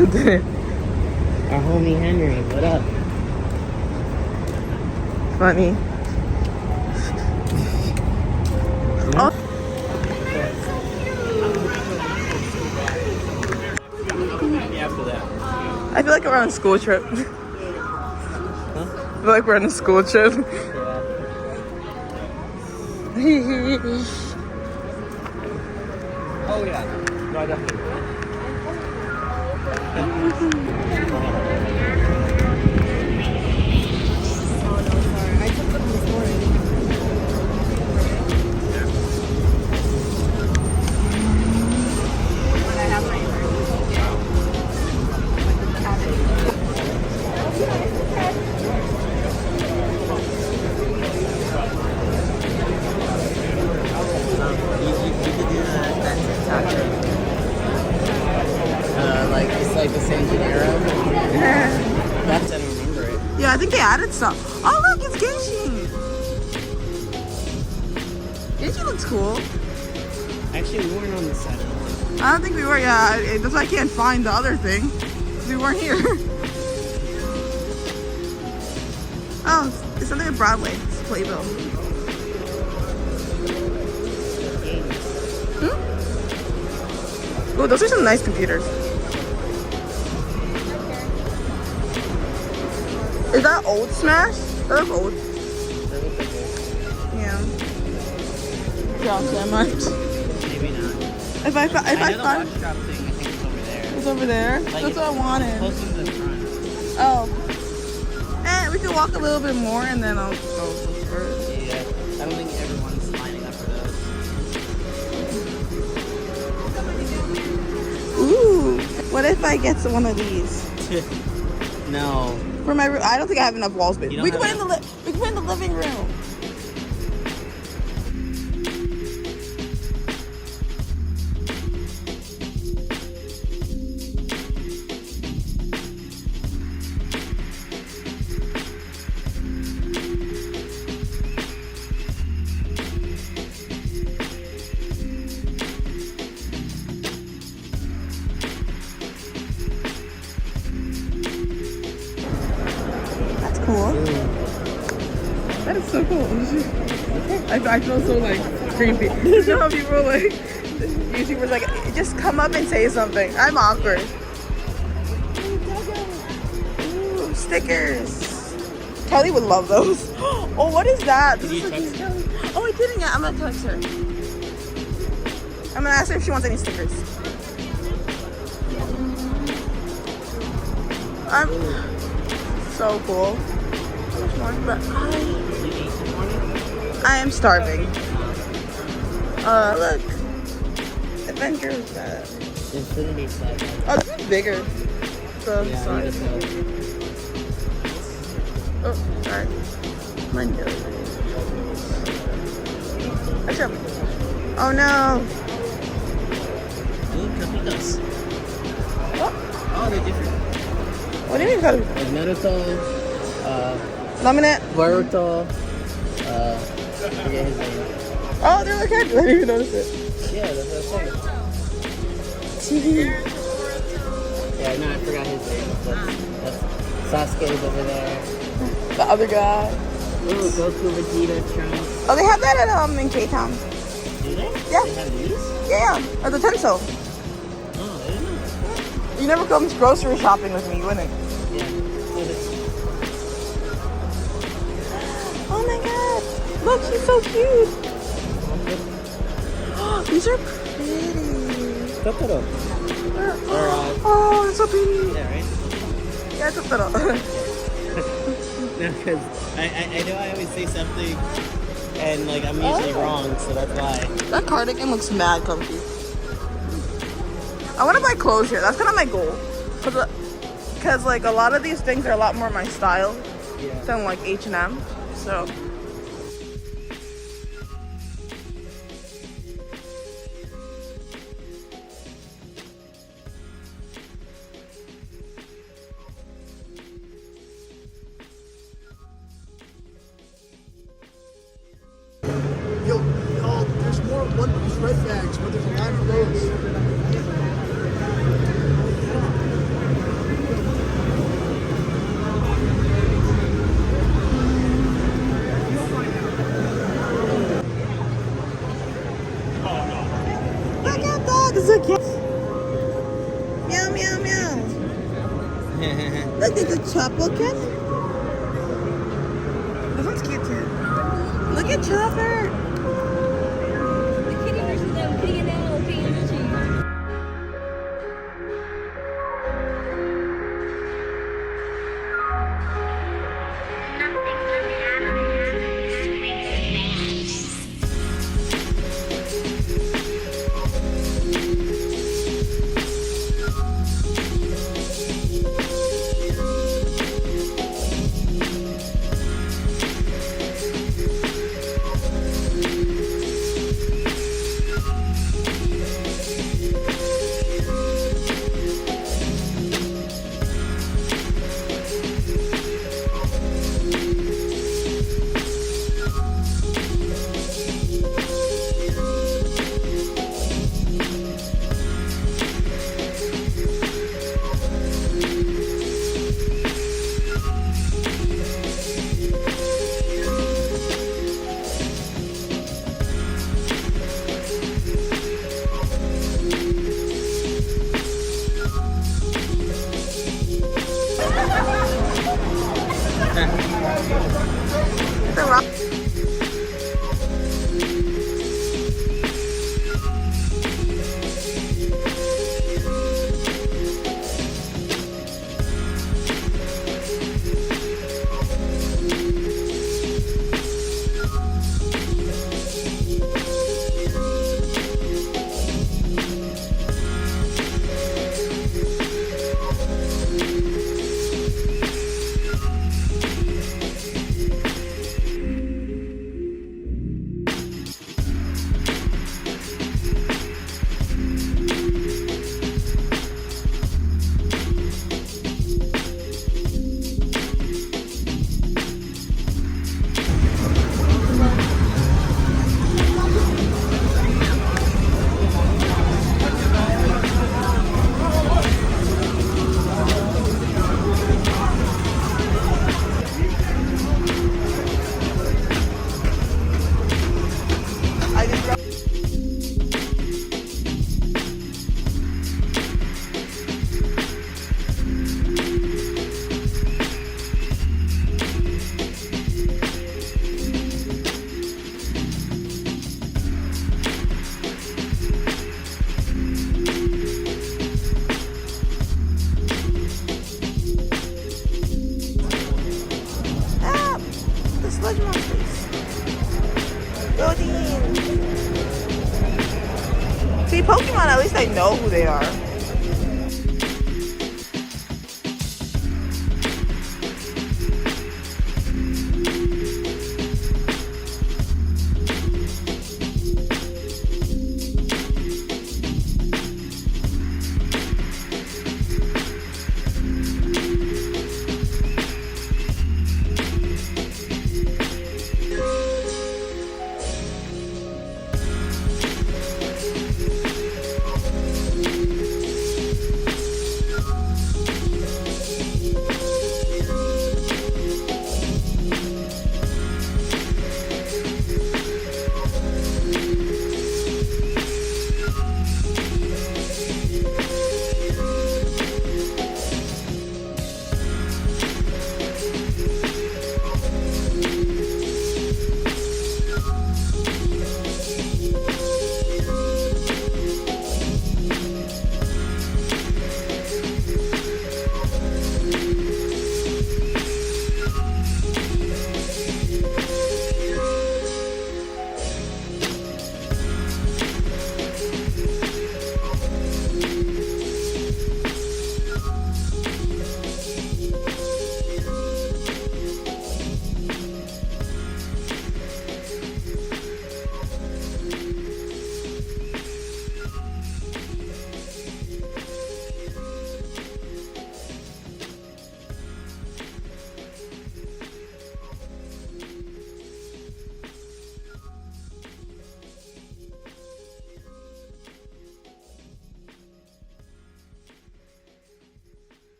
Who did it? Our homie Henry. What up? Funny. Oh. After that. I feel like we're on a school trip. Huh? I feel like we're on a school trip. Oh yeah. No, I definitely. I took them this morning. It's like the same Gennaro. That's I don't remember it. Yeah, I think they added stuff. Oh look, it's Genshin. Genshin looks cool. Actually, we weren't on this side of the I don't think we were. Yeah, that's why I can't find the other thing. We weren't here. Oh, it's something in Broadway. It's Playbill. Oh, those are some nice computers. Is that old Smash? That looks old. Yeah. Drop that much. Maybe not. If I find, the watch drop thing, I think it's over there. it's over there. Like, That's what I wanted. Closer to the front. Oh. And we can walk a little bit more, and then I'll go for it. Yeah. I don't think everyone's lining up for those. Ooh. What if I get one of these? No. For my room, I don't think I have enough wall space. You We don't can put have we can put in the living room. Cool. That is so cool. I feel so like creepy. You know how people like YouTubers like just come up and say something. I'm awkward. Ooh, stickers. Kelly would love those. Oh, what is that? This is like Kelly. Oh, I didn't yet. I'm gonna text her. I'm gonna ask her if she wants any stickers. I'm so cool. But I am starving. Look. Adventures. Infinity set. Oh, this is bigger. So, Yeah, sorry. I just know. Oh, sorry. My nose. Achoo. Oh no. Ooh, Capitas. What? Oh, they're different. What do you mean? Like Like Naruto, laminate? Boruto, I forget his name. Oh, they're like I didn't even notice it. Yeah, that's what I'm saying. Yeah, no, I forgot his name. That's Sasuke's over there. The other guy. Ooh, Goku, Vegeta, Trunks. Oh, they have that at in K-Town. Do they? Yeah. They have these? Yeah, or the Tenso. Oh, I didn't know. You never come grocery shopping with me, you wouldn't? Yeah. Oh my god! Look, she's so cute! These are pretty. Totoro. Oh, it's so pretty. Yeah, right? Yeah, Totoro. No, because I know I always say something and like I'm usually wrong, so that's why. That cardigan looks mad comfy. I want to buy clothes here. That's kind of my goal. Because like a lot of these things are a lot more my style than like H&M. So. There's more One Piece red bags, but there's a line for those. the Chopper cat? This one's cute too. Look at Chopper. The kitty versus them pig and animal, pig and cheese. The rock. Sludge monsters. Building. See, Pokemon, at least I know who they are.